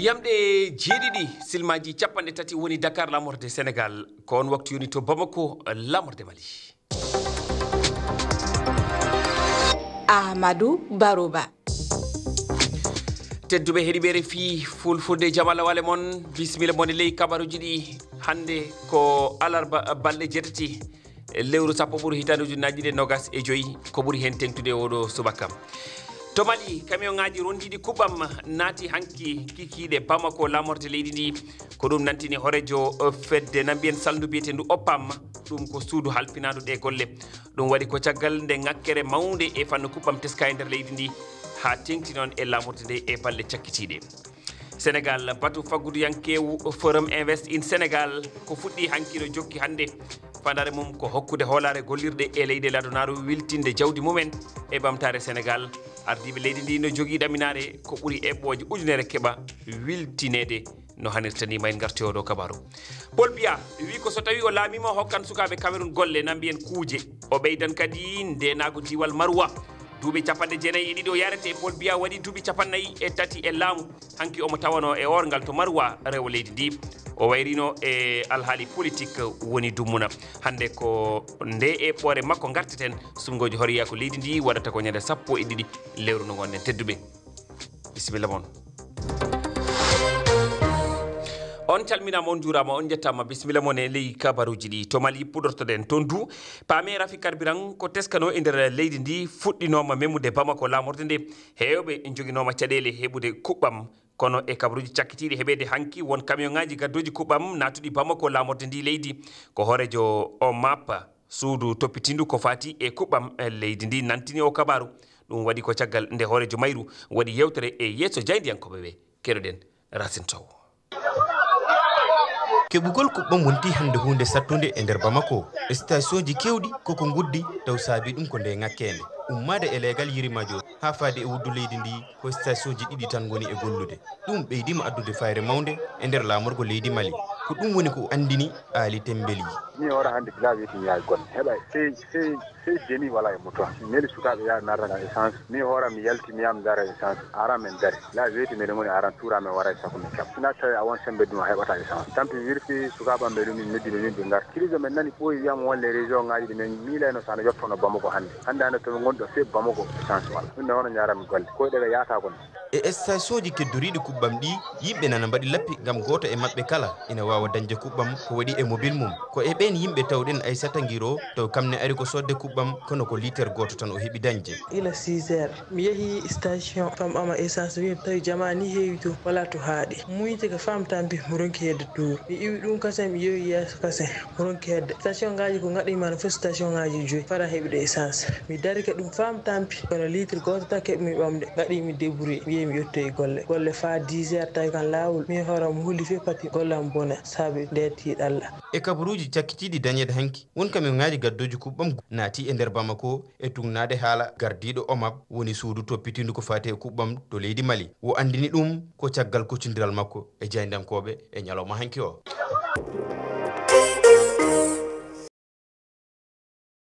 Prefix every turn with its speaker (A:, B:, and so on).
A: yamɗe jeeɗiɗi silmaji capanɗe tati woni Dakar lamorde Sénégal ko on waktu yoni to Bamako lamorde Mali.
B: Ahmadou Barouba.
A: tedduɓe heeɗiɓere fi fulfulde jamala wale mon bisimilla mon ley kabaruji ɗi hande ko alarba balɗe jeetati lewru sappo ɓuuri hitande ujunnaje ɗiɗi nogas e joyyi ko ɓuuri hen tengtude oɗo subaka to Mali camion ngaji rondiɗi kuɓɓam naati hanki kikiɗe Bamako lamorde leydi ndi ko ɗum nantini horejo fedde nambiyen saldu biyetendu oppam ɗum ko suudu halpinaɗo ɗe golle ɗum waɗi ko caggal nde ngakkere mawde e fanno kuɓɓam teska e nder leydi ndi ha tengti noon e lamorde nde e balle cakkitiɗe Sénégal batu fagguduyankewu forum invest in Sénégal ko fuɗɗi hankiɗo jokki hande fandare mum ko hokkude hoolare gollirde e leydi ladonaru wiltinde jawdi mumen e bamtare Sénégal ardiɓe leydi ndi no jogui ɗaminare ko ɓuuri eɓɓoje ujunere keɓa wiltinede no hanirta ni mayn garti oɗo kabaru Paul Biya wi ko so tawi o laamima hokkan sukaɓe Cameroun golle nambiyen kuuje o ɓeydan kadi ndenago diwal Marwa duuɓi capanɗe jeenayyi e ɗiɗi o yarete Paul Biya waɗi duuɓi capannayyi e tati e laamu hanki omo tawano e orgal to Marwa rewo leydi ndi o wayrino e alhaali politique woni dummuna hande ko nde e ɓoore makko garteten sumgoji horiya ko leydi ndi waɗata ko ñande sappo e ɗiɗi lewru no gonɗen tedduɓe bisimilla moon on calminama on juurama on jettama bisimilla moon e ley kabaruji ɗi to Mali puɗortoɗen toon du paame rafi carburant ko teskano e nder leydi ndi fuɗɗinoma memude Bamako lamorde nde hewɓe joguinoma caɗele heɓude kuɓɓam kono e kabaruji cakkitiɗi heɓede hanki won camion ngaji gaddoji kuɓɓam natuɗi Bamako lamorde ndi leydi ko horejo o mappa suudu toppitindu ko fati e kuɓɓam leydi ndi nantini o kabaru ɗum waɗi ko caggal nde horejo mayru waɗi yewtere e yesso jaydiyankoɓe ɓe keɗoɗen Racine Sow
C: keɓugol kuɓɓam wonti hande hunde sattude e nder Bamako station ji kewɗi koko guddi taw saabi ɗum ko nde ngakkende ummade e leegal yirimajo ha faade e wuddu leydi ndi ko station ji ɗiɗi tan woni e gollude ɗum ɓeydima addude fayre mawde e nder laamorgo leydi Mali ko ɗum woni ko andini Ali Tembeli
D: ni ora hande bila wiyete yahay gonne heɓa sey deni wala e moto neli sukaɓe yaha narrana essence ni hoora mi yalti mi yam dara essence aran men dari la wiyete meɗen woni aran tura men wara e sakko men kam sina tawi a won sembe ɗum a heɓata essence tampi wirti sukaɓamɓe ɗum min noddino min ɓe gar crise men nani ɓooyi wiyama wonle région ngaji ɗi men miilayno sano yettono Bamako hande tomi gonɗo fe Bamako essence wala ɗum ne hono jarami golle koyɗe ɗe yata gonne
C: e station ji keddoriɗi kuɓɓam ɗi yimɓe nana mbaɗi lappi gam goto e mabɓe kala ina wawa dañde kuɓɓam ko waɗi e mobile mum ko e ɓen yimɓe tawɗen Aissata Guiro taw kamne ari ko sodde kuɓɓam kono ko litre goto tan o heeɓi dañde
E: ila 6 heures mi yeehi station fam ama essence wi tawi jama ni heewi to wala to haaɗi muyite ko famtampi mo ronki hedde tour mi iwi ɗum kasem mi yeewi yeeso kasem mo ronki hedde station ngaji ko gaɗimano fof station ngaji joyi fara heɓude essence mi darike ɗum famtampi kono litre goto tan keɓmi ɓamde gaɗimi débrouillé mi yeehi mi yettoyi golle fa 10 heures tawi kan lawol mi hoora mo huuli fe pati gollam bona saabi nde tiiɗalla
C: e kabaruji cakkitiɗi dañede hanki won camion ngaji gaddoji kuɓɓam naati e nder Bamako e tugnade haala gardiɗo OMAB woni suudu toppitindu ko fati e kuɓɓam to leydi Mali wo andini ɗum ko caggal koccodiral makko e jaydankoɓe e ñalawma hanki o